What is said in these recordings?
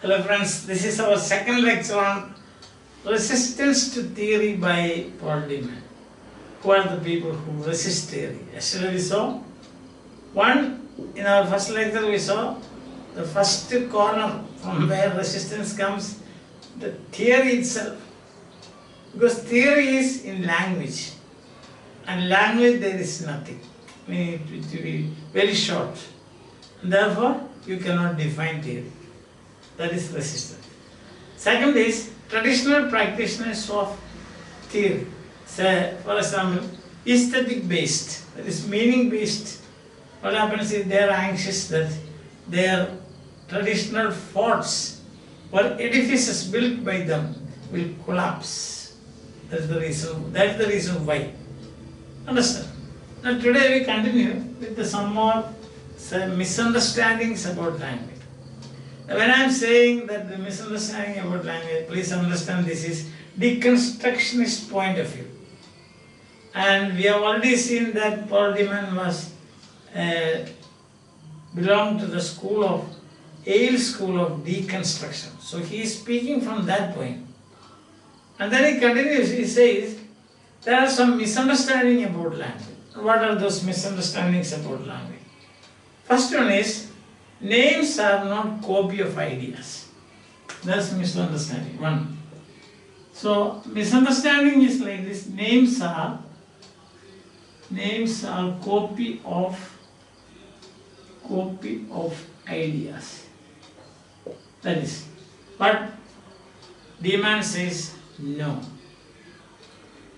Hello friends, this is our second lecture on resistance to theory by Paul Deman. Who are the people who resist theory? Yesterday we saw one, in our first lecture we saw the first corner from where resistance comes, the theory itself. Because theory is in language, and language there is nothing. I mean, it will be very short. And therefore, you cannot define theory. That is resistance. Second is traditional practitioners of theory. Say, for example, aesthetic based, that is meaning based. What happens is they are anxious that their traditional forts or edifices built by them will collapse. That's the reason why. Understand? Now today we continue with some more misunderstandings about language. When I am saying that the misunderstanding about language, please understand this is deconstructionist point of view. And we have already seen that Paul Deman belonged to the Yale school of deconstruction. So he is speaking from that point. And then he continues, he says, there are some misunderstandings about language. What are those misunderstandings about language? First one is, names are not copy of ideas. That's misunderstanding. One. So misunderstanding is like this: names are copy of ideas. That is. But Deman says no.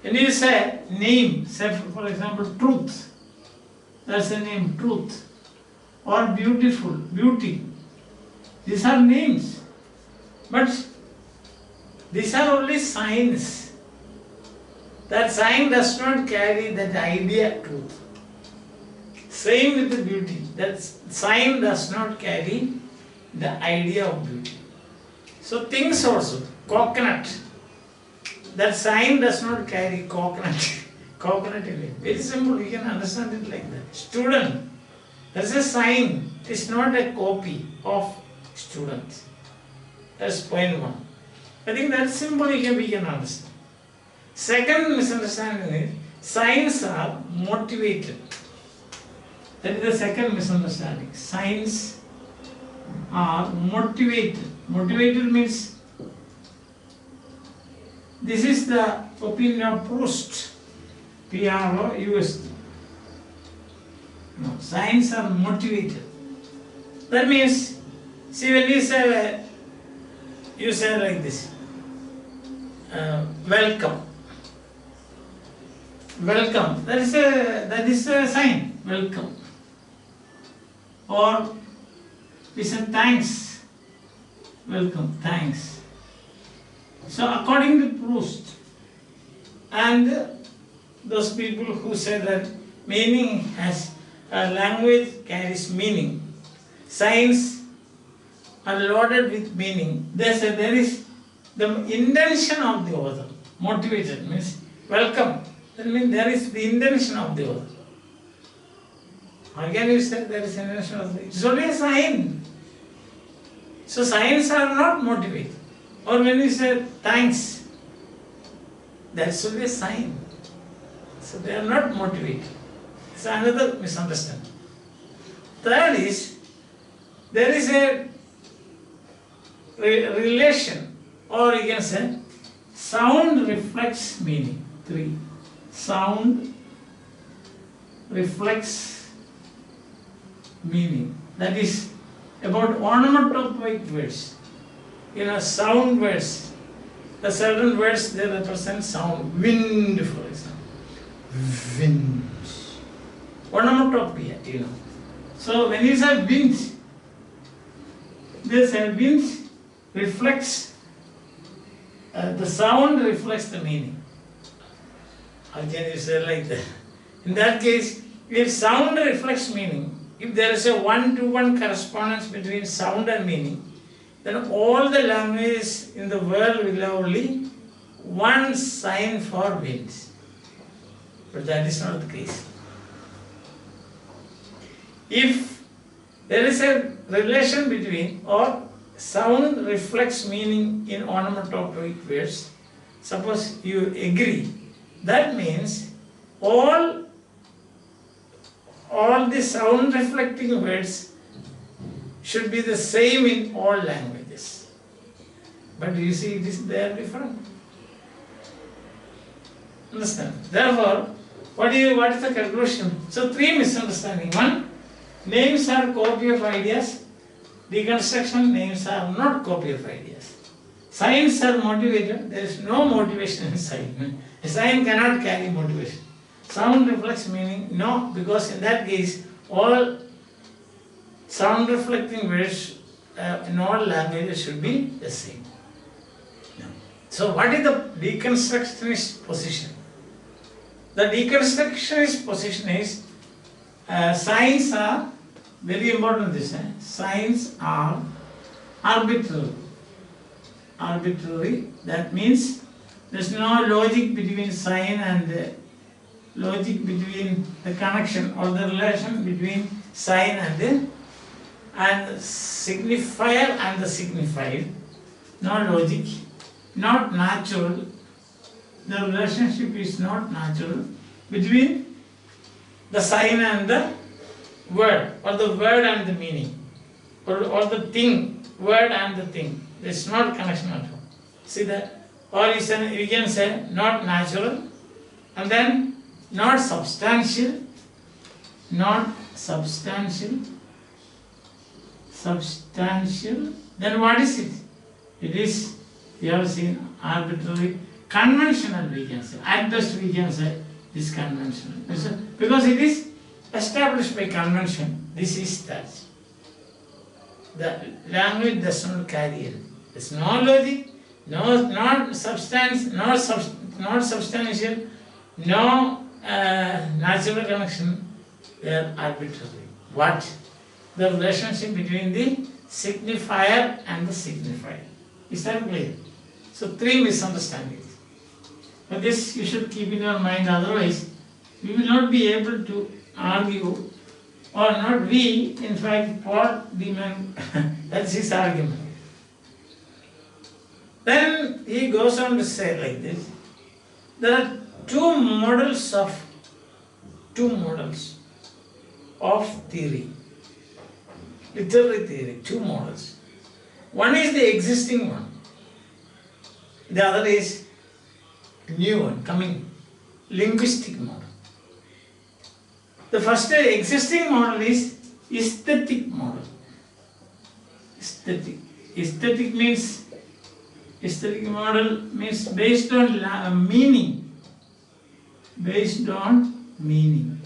When you say name, say for example truth. That's the name, truth. Or beautiful, beauty. These are names. But these are only signs. That sign does not carry that idea truth. Same with the beauty. That sign does not carry the idea of beauty. So things also. Coconut. That sign does not carry coconut. Coconut in it. Very simple. You can understand it like that. Student. That's a sign. It's not a copy of students. That's point one. I think that's simple. We can understand. Second misunderstanding is signs are motivated. That is the second misunderstanding. Signs are motivated. Motivated means this is the opinion of Proust. P-R-O-U-S-T. No, signs are motivated. That means, see, when you say like this, welcome. Welcome. That is a sign. Welcome. Or we say thanks. Welcome. Thanks. So according to Proust and those people who say that meaning has language carries meaning, signs are loaded with meaning. They say there is the intention of the author. Motivated means welcome. That means there is the intention of the author. How can you say there is intention of the author? It's only a sign. So signs are not motivated. Or when you say thanks, that's only a sign. So they are not motivated. It's another misunderstanding. Third is, there is a relation, or you can say, sound reflects meaning. 3. Sound reflects meaning. That is about onomatopoeic words. Sound words. The certain words, they represent sound. Wind, for example. Wind. Onomatopoeia, So when you say wind, they say wind reflects, the sound reflects the meaning. How can you say like that? In that case, if sound reflects meaning, if there is a one-to-one correspondence between sound and meaning, then all the languages in the world will have only one sign for wind. But that is not the case. If there is a relation between, or sound reflects meaning in onomatopoeic words. Suppose you agree, that means all the sound reflecting words should be the same in all languages. But you see, they are different. Understand? Therefore, what is the conclusion? So, three misunderstandings. One, names are copy of ideas. Deconstruction, names are not copy of ideas. Signs are motivated. There is no motivation in sign. A sign cannot carry motivation. Sound reflects meaning. No, because in that case, all sound reflecting words in all languages should be the same. So, what is the deconstructionist position? The deconstructionist position is signs are very important. Signs are arbitrary. Arbitrary. That means there is no logic between sign and logic between the connection or the relation between sign and signifier and the signified. No logic, not natural. The relationship is not natural between the sign and the word, or the word and the meaning, or the thing, word and the thing. There is not connection at all. See that? Or we can say not natural, and then not substantial, substantial. Then what is it? It is, we have seen, arbitrary, conventional, we can say. At best we can say this conventional. Because it is established by convention. This is that. The language does not carry it. There is no logic, not substance, not substantial, no natural connection. They are arbitrary. What? The relationship between the signifier and the signified. Is that clear? So, three misunderstandings. But this you should keep in your mind, otherwise we will not be able to argue, or not we, in fact, Paul the man, that's his argument. Then he goes on to say like this, there are two models of theory, literary theory, two models. One is the existing one, the other is new one, coming, linguistic model. The first existing model is aesthetic model. Aesthetic model means based on meaning. Based on meaning.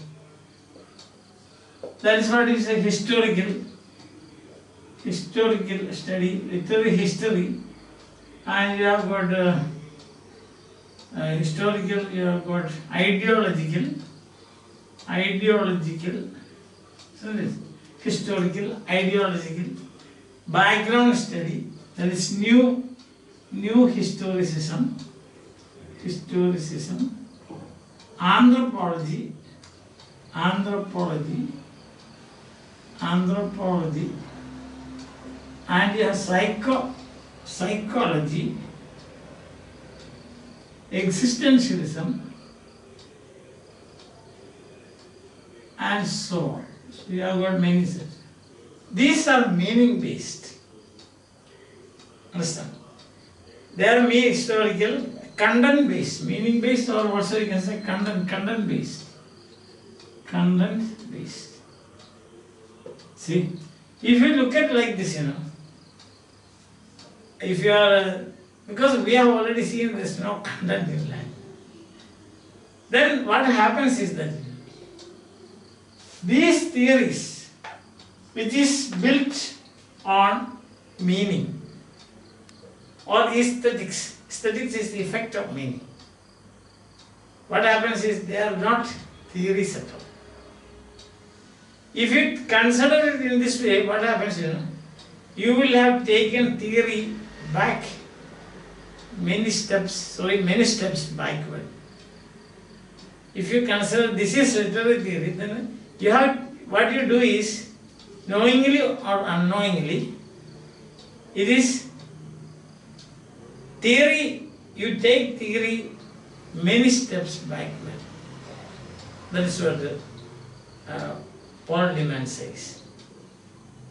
That is what is a historical study, literary history, and you have got historical, you have got ideological, so this historical, ideological, background study, that is new historicism, anthropology, and you have psychology, existentialism, and so on. So you have got many such. These are meaning based. Understand? They are historical, content based, meaning based, or also you can say content based. Content based. See, if you look at like this, if you are, because we have already seen there is no content in language, then what happens is that these theories, which is built on meaning or aesthetics is the effect of meaning. What happens is they are not theories at all. If you consider it in this way, what happens, you will have taken theory back many steps backward. If you consider this is literary theory, then what you do is, knowingly or unknowingly, It is theory, you take theory many steps backward. That is what Paul Deman says.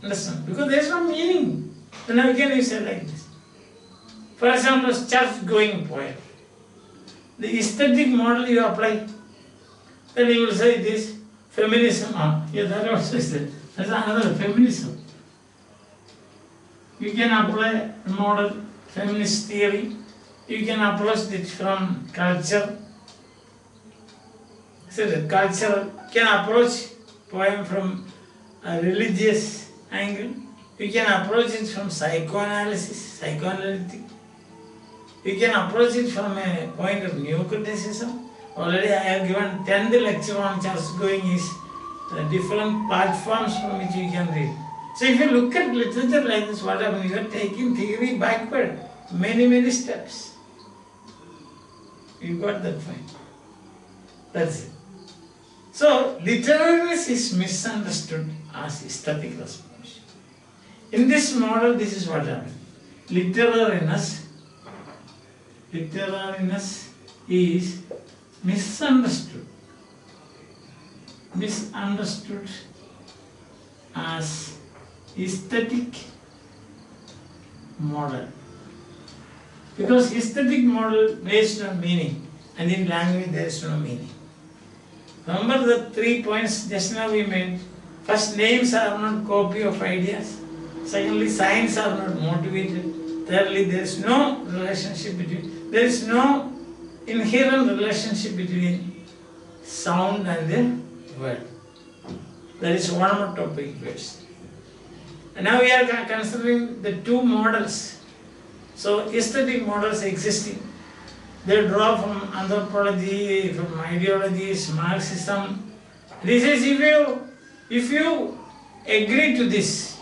Understand? Because there is no meaning. Then how can you say like this? For example, church-going poet. The aesthetic model you apply, then you will say this feminism. Yeah, that also is it. That's another feminism. You can apply model feminist theory. You can approach it from culture. So the culture can approach poem from a religious angle. You can approach it from psychoanalysis, psychoanalytic. You can approach it from a point of new criticism. Already I have given 10th lecture on church going is different platforms from which you can read. So if you look at literature like this, what happens? You are taking theory backward, many steps. You got that point. That's it. So literariness is misunderstood as aesthetic response. In this model, this is what happens. Literariness is misunderstood as aesthetic model. Because aesthetic model based on meaning, and in language there is no meaning. Remember the 3 points just now we made. First, names are not copy of ideas. Secondly, signs are not motivated. Thirdly, there is no relationship between, there is no inherent relationship between sound and the word. There is one more topic first. And now we are considering the two models. So aesthetic models existing. They draw from anthropology, from ideologies, Marxism. This is if you agree to this,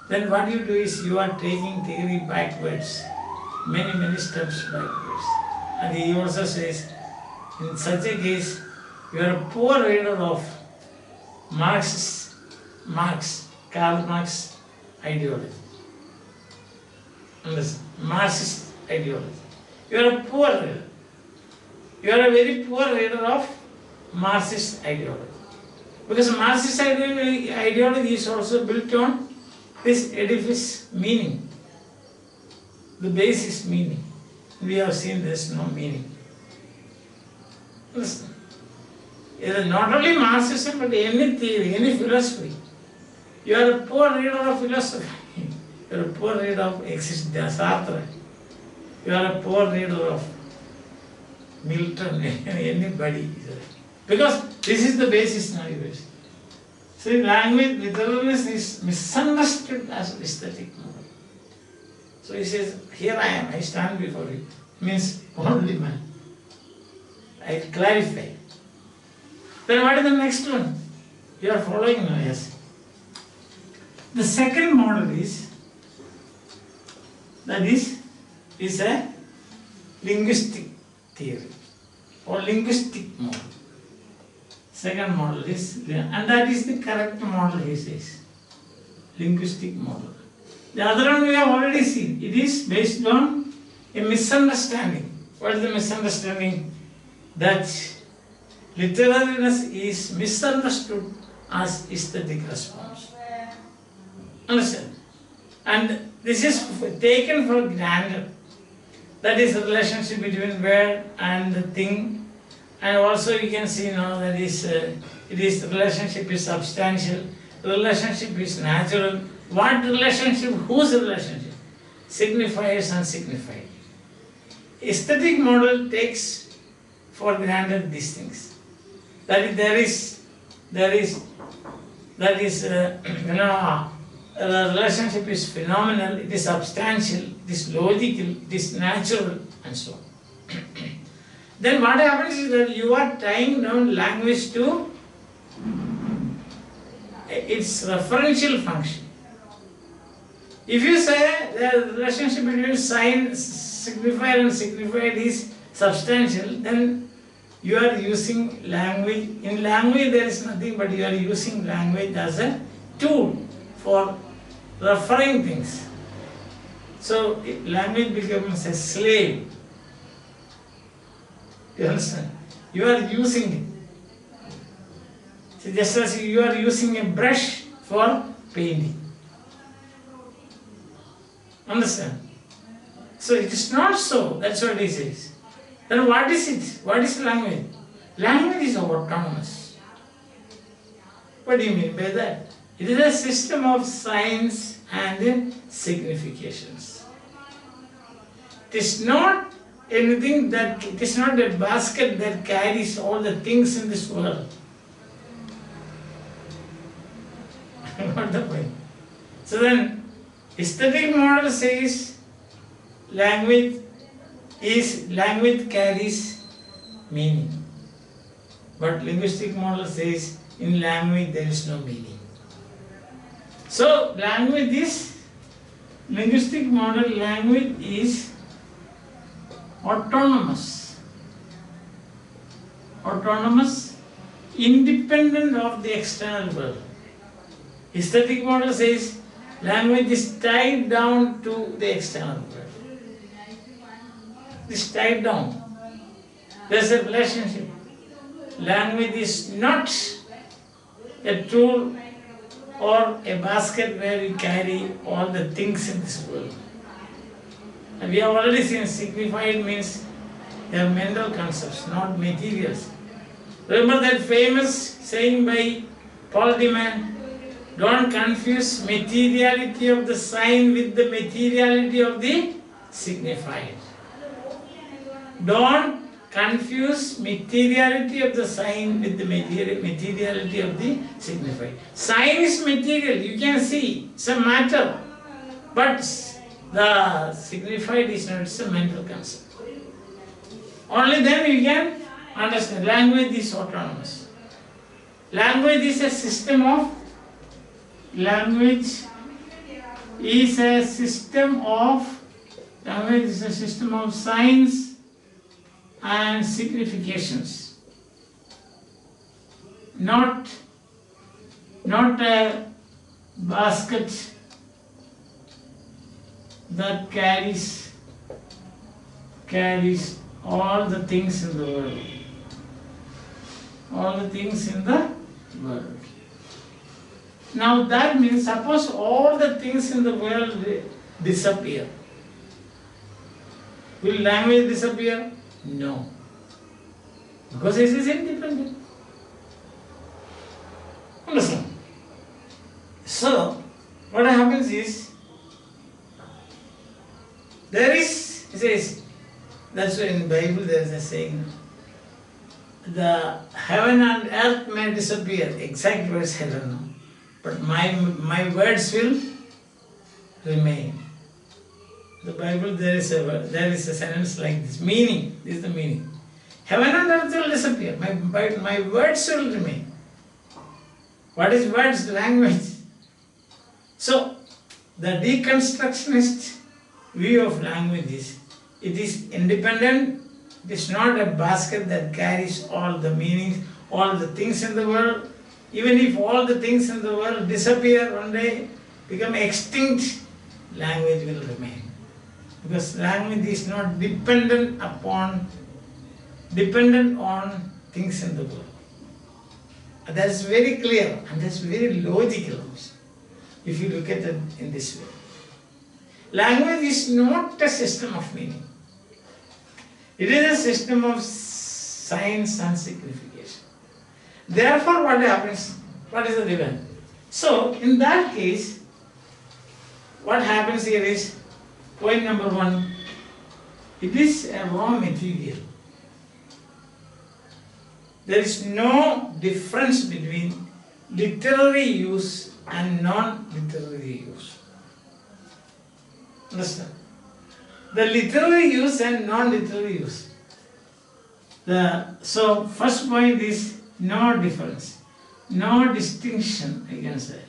then what you do is you are taking theory backwards, many steps backwards. And he also says, in such a case, you are a poor reader of Karl Marx ideology. Understand? Marxist ideology. You are a poor reader. You are a very poor reader of Marxist ideology. Because Marxist ideology is also built on this edifice meaning. The basis meaning. We have seen there is no meaning. Listen. Not only Marxism, but any theory, any philosophy. You are a poor reader of philosophy. You are a poor reader of Sartre. You are a poor reader of Milton, anybody. Because this is the basis nowadays. See, language, literalness is misunderstood as aesthetic model. So he says, here I am, I stand before you. Means only man. I clarify. Then what is the next one? You are following now, yes. The second model is a linguistic theory or linguistic model. Second model is, and that is the correct model, he says. Linguistic model. The other one we have already seen. It is based on a misunderstanding. What is the misunderstanding? That literariness is misunderstood as aesthetic response. Understand? And this is taken for granted. That is the relationship between word and the thing. And also you can see now that the relationship is substantial, the relationship is natural. What relationship? Whose relationship? Signifiers and signified. Aesthetic model takes for granted these things. That the relationship is phenomenal, it is substantial, it is logical, it is natural, and so on. Then what happens is that you are tying down language to its referential function. If you say the relationship between sign, signifier and signified is substantial, then you are using language. In language there is nothing but you are using language as a tool for referring things. So language becomes a slave. You understand? You are using it. So just as you are using a brush for painting. Understand? So it is not so. That's what he says. Then what is it? What is language? Language is autonomous. What do you mean by that? It is a system of signs and significations. It is not anything that, it is not a basket that carries all the things in this world. What the point? So then, aesthetic model says language carries meaning. But linguistic model says in language there is no meaning. So linguistic model language is autonomous, independent of the external world. Aesthetic model says language is tied down to the external world. It is tied down. There is a relationship. Language is not a tool or a basket where you carry all the things in this world. And we have already seen signified means they are mental concepts, not materials. Remember that famous saying by Paul Deman, don't confuse materiality of the sign with the materiality of the signified. Don't confuse materiality of the sign with the materiality of the signified. Sign is material, you can see, it's a matter. But the signified is not, it's a mental concept. Only then you can understand. Language is autonomous. Language is a system of signs and significations. Not a basket that carries all the things in the world. All the things in the world. Now that means, suppose all the things in the world disappear. Will language disappear? No. Because it is independent. Understand? So, what happens is, it says, that's why in the Bible there is a saying, the heaven and earth may disappear, exact words I don't know, but my words will remain. The Bible there is a sentence like this. Meaning, this is the meaning. Heaven and earth will disappear, my words will remain. What is words? Language. So, the deconstructionist view of language is, it is independent, it is not a basket that carries all the meanings, all the things in the world. Even if all the things in the world disappear one day, become extinct, language will remain. Because language is not dependent on things in the world. That is very clear and that's very logical also, if you look at it in this way. Language is not a system of meaning. It is a system of signs and signification. Therefore, what happens? What is the event? So, in that case, what happens here is, point number one, it is a raw material. There is no difference between literary use and non-literary use. Understand? The literary use and non-literary use. So first point is no difference, no distinction, I can say,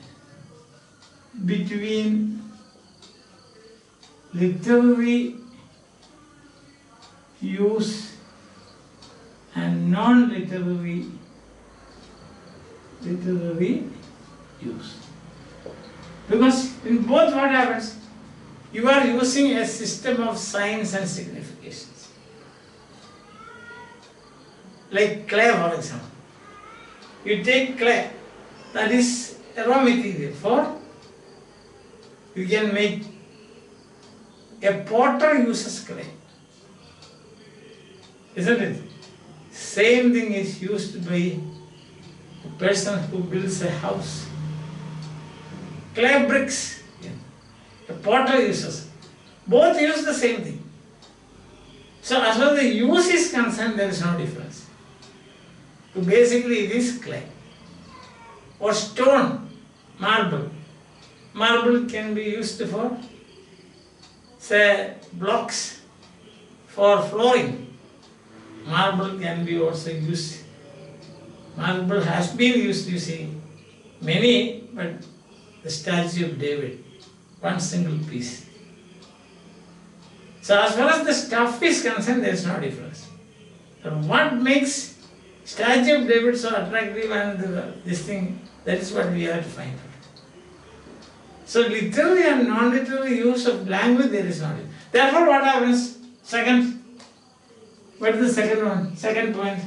between literary use and non-literary use. Because in both what happens? you are using a system of signs and significations. Like clay, for example. You take clay, that is a raw material for, you can make, a potter uses clay. Isn't it? Same thing is used by a person who builds a house. Clay bricks, a potter uses. Both use the same thing. So as far as the use is concerned, there is no difference. So basically it is clay. Or stone, marble. Marble can be used for, say, blocks for flooring. Marble can be also used. Marble has been used, you see, many, but the statue of David, one single piece. So as far as the stuff is concerned, there is no difference. So what makes statue of David so attractive and this thing, that is what we have to find out. So literary and non-literary use of language, there is no difference. Therefore what happens? Second, what is the second one? Second point.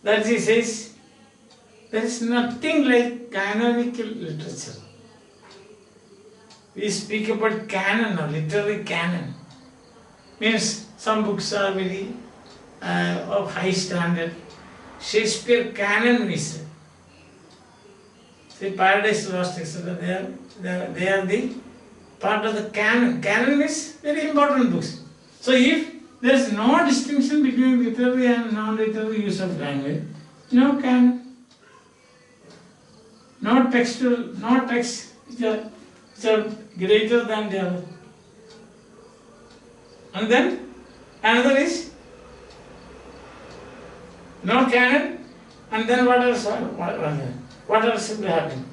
That he says, there is nothing like canonical literature. We speak about canon or literary canon. Means some books are very of high standard. Shakespeare canon we say. See, Paradise Lost, etc. They are the part of the canon. Canon is very important books. So if there is no distinction between literary and non-literary use of language, no canon, no textual, no texts which are greater than the other. And then another is no canon, and then what else will happen?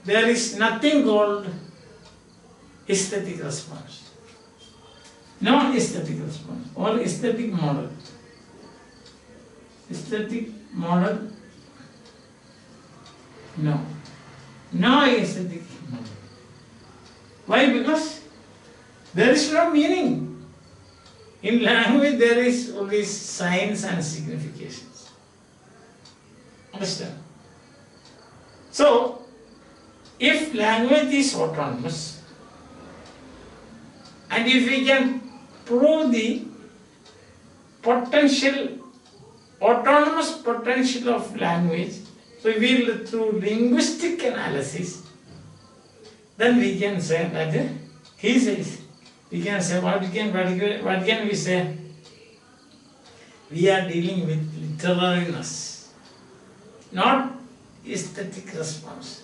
There is nothing called aesthetic response. No aesthetic response or aesthetic model. Aesthetic model, no. No aesthetic model. Why? Because there is no meaning. In language there is only signs and significations. Understand? So, if language is autonomous, and if we can prove the autonomous potential of language, so we will through linguistic analysis, then we can say that he says, we can say what can we say? We are dealing with literariness, not aesthetic response.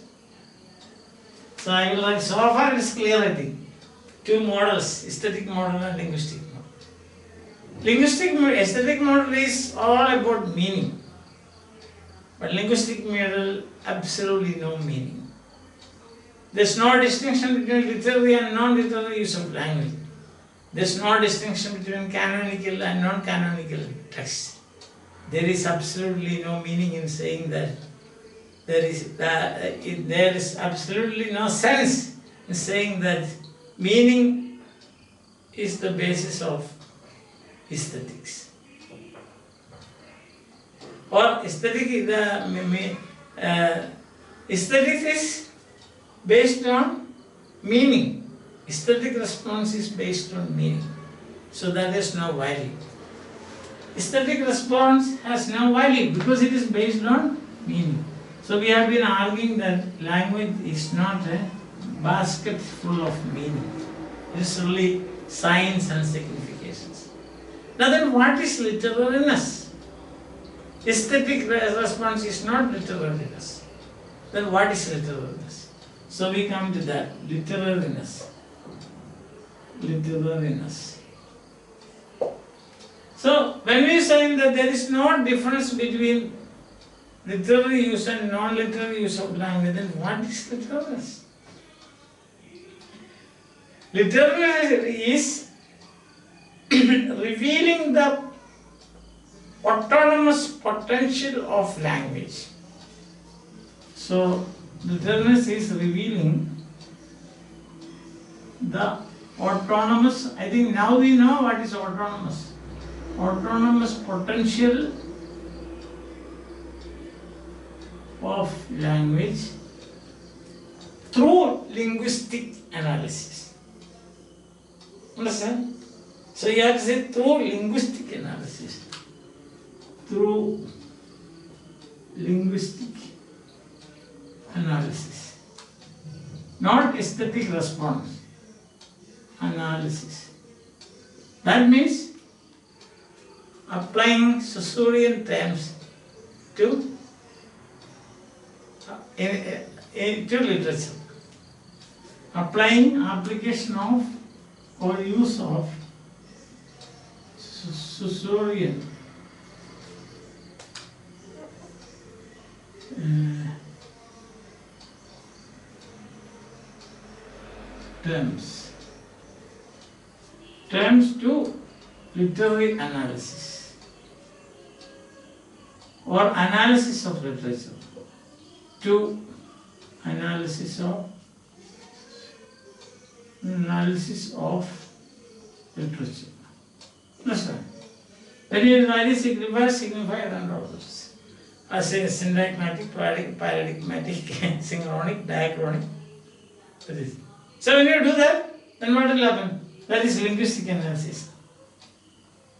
So I will like, so far it is clear, I think. Two models, aesthetic model and linguistic model. Aesthetic model is all about meaning. But linguistic model, absolutely no meaning. There is no distinction between literary and non-literary use of language. There is no distinction between canonical and non-canonical texts. There is absolutely no meaning in saying that. There is absolutely no sense in saying that meaning is the basis of aesthetics. Or aesthetics is based on meaning. Aesthetic response is based on meaning. So that is no value. Aesthetic response has no value because it is based on meaning. So we have been arguing that language is not a basket full of meaning. It is only signs and significations. Now then what is literariness? Aesthetic response is not literariness. Then what is literariness? So we come to that, literariness. Literariness. So when we say that there is no difference between literary use and non-literary use of language, then what is literariness? Literary is revealing the autonomous potential of language. So, literariness is revealing the autonomous, I think now we know what is autonomous. Autonomous potential of language through linguistic analysis. Understand? So you have to say through linguistic analysis. Through linguistic analysis. Not aesthetic response. Analysis. That means applying Saussurean terms to literature. Applying application of or use of Saussurean terms to literary analysis or analysis of literature, to analysis of literature. Understand? When you write signifier and others. As a syntagmatic, paradigmatic, synchronic, diachronic. So when you do that, then what will happen? That is linguistic analysis.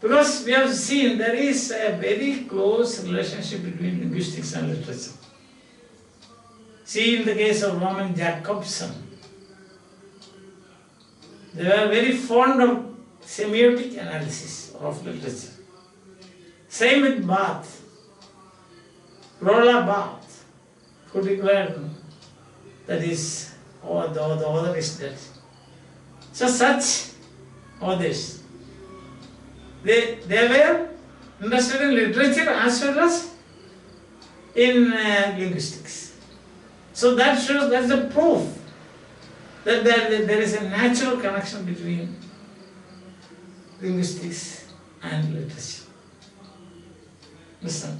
Because we have seen there is a very close relationship between linguistics and literature. See in the case of Roman Jacobson, they were very fond of semiotic analysis of literature. Same with Barth, Rolla Barth, who declared that is, the author is dead. So such authors, they were interested in literature as well as in linguistics. So that shows, that's a proof that there is a natural connection between linguistics and literature. Listen,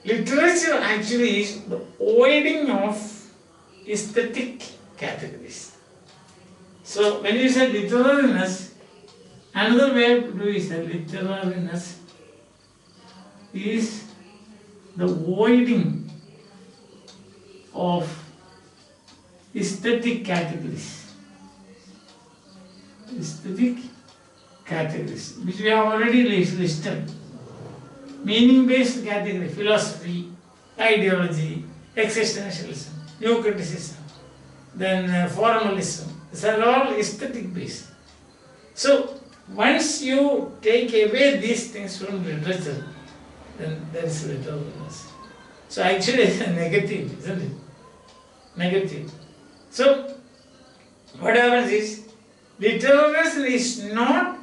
literature actually is the avoiding of aesthetic categories. So when you say literariness, another way to do is that literariness is the voiding of aesthetic categories. Aesthetic categories, which we have already listed. Meaning-based category, philosophy, ideology, existentialism, new criticism, then formalism. These are all aesthetic-based. So once you take away these things from literature, then there is literalness. So actually it's a negative, isn't it? Negative. So what happens is, literalness is not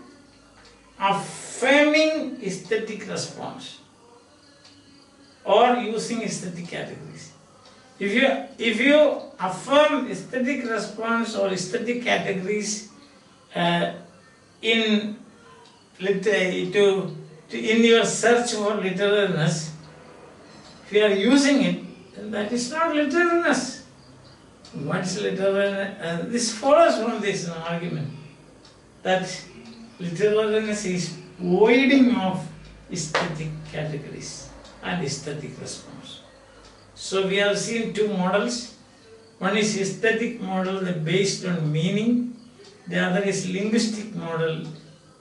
affirming aesthetic response or using aesthetic categories. If you affirm aesthetic response or aesthetic categories in your search for literariness, if you are using it, then that is not literariness. What is literariness? This follows from this argument that literariness is voiding of aesthetic categories and aesthetic response. So we have seen two models. One is aesthetic model based on meaning. The other is linguistic model,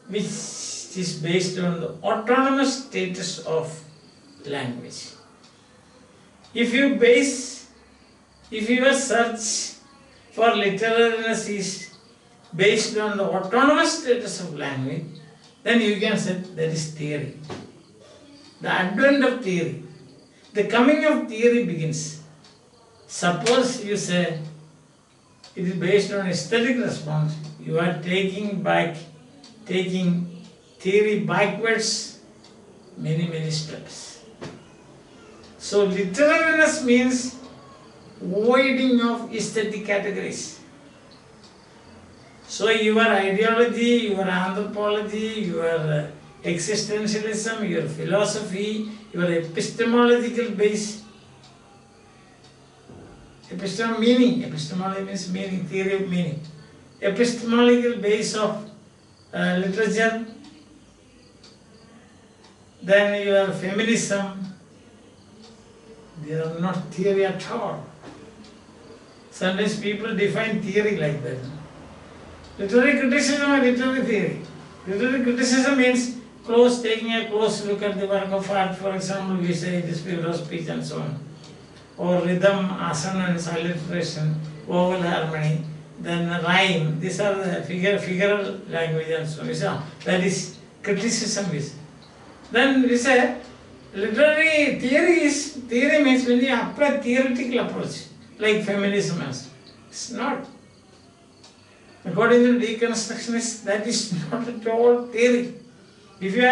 which is based on the autonomous status of language. If your search for literariness is based on the autonomous status of language, then you can say there is theory. The advent of theory, the coming of theory begins. Suppose you say it is based on aesthetic response, you are taking theory backwards many steps. So literariness means voiding of aesthetic categories. So your ideology, your anthropology, your existentialism, your philosophy, your epistemological base, epistemology means meaning, theory of meaning. epistemological base of literature, then your feminism, they are not theory at all. Sometimes people define theory like that. Literary criticism or literary theory. Literary criticism means taking a close look at the work of art. For example, we say this figure of speech and so on. Or rhythm, assonance, alliteration, vowel harmony, then rhyme. These are the figural language and so on. That is criticism. Then we say literary theory means when you apply theoretical approach, like feminism has. It's not. According to deconstructionists, that is not at all theory. If you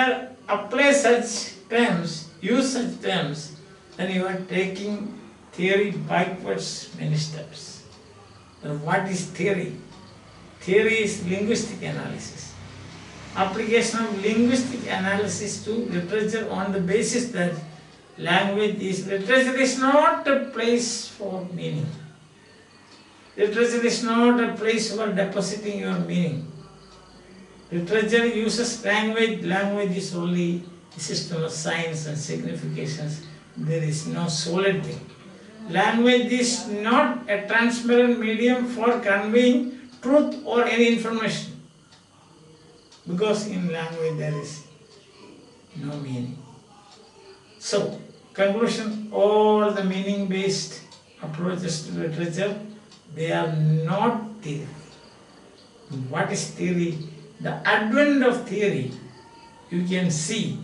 apply such terms, use such terms, then you are taking theory backwards many steps. Then what is theory? Theory is linguistic analysis. Application of linguistic analysis to literature on the basis that literature is not a place for meaning. Literature is not a place for depositing your meaning. Literature uses language. Language is only a system of signs and significations. There is no solid thing. Language is not a transparent medium for conveying truth or any information. Because in language there is no meaning. So, conclusion, all the meaning-based approaches to literature, they are not theory. What is theory? The advent of theory, you can see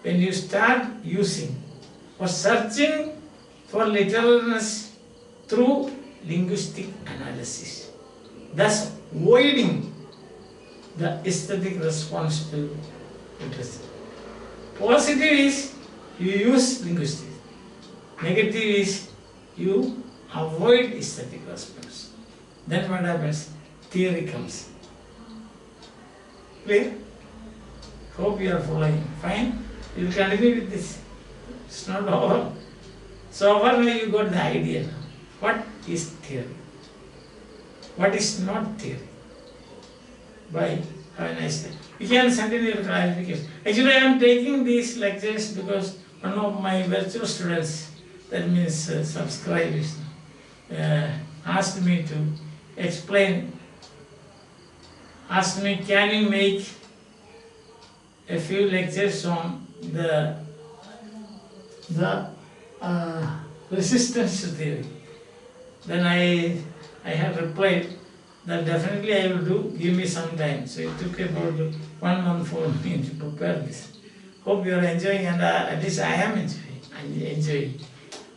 when you start using or searching for literalness through linguistic analysis, thus avoiding the aesthetic response to literature. Positive is you use linguistics. Negative is you avoid aesthetic response. Then what happens? Theory comes. Clear? Hope you are following. Fine? You will continue with this. It's not over. So over now you got the idea now. What is theory? What is not theory? Bye. Have a nice day. You can send in your clarification. Actually, I am taking these lectures because one of my virtual students, that means subscribers, asked me to explain, asked me, can you make a few lectures on the resistance to theory? Then I have replied that definitely I will do, give me some time. So it took about 1 month for me to prepare this. Hope you are enjoying, and at least I am enjoying.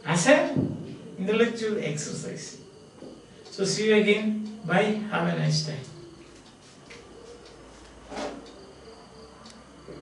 As an intellectual exercise. So see you again. Bye. Have a nice time.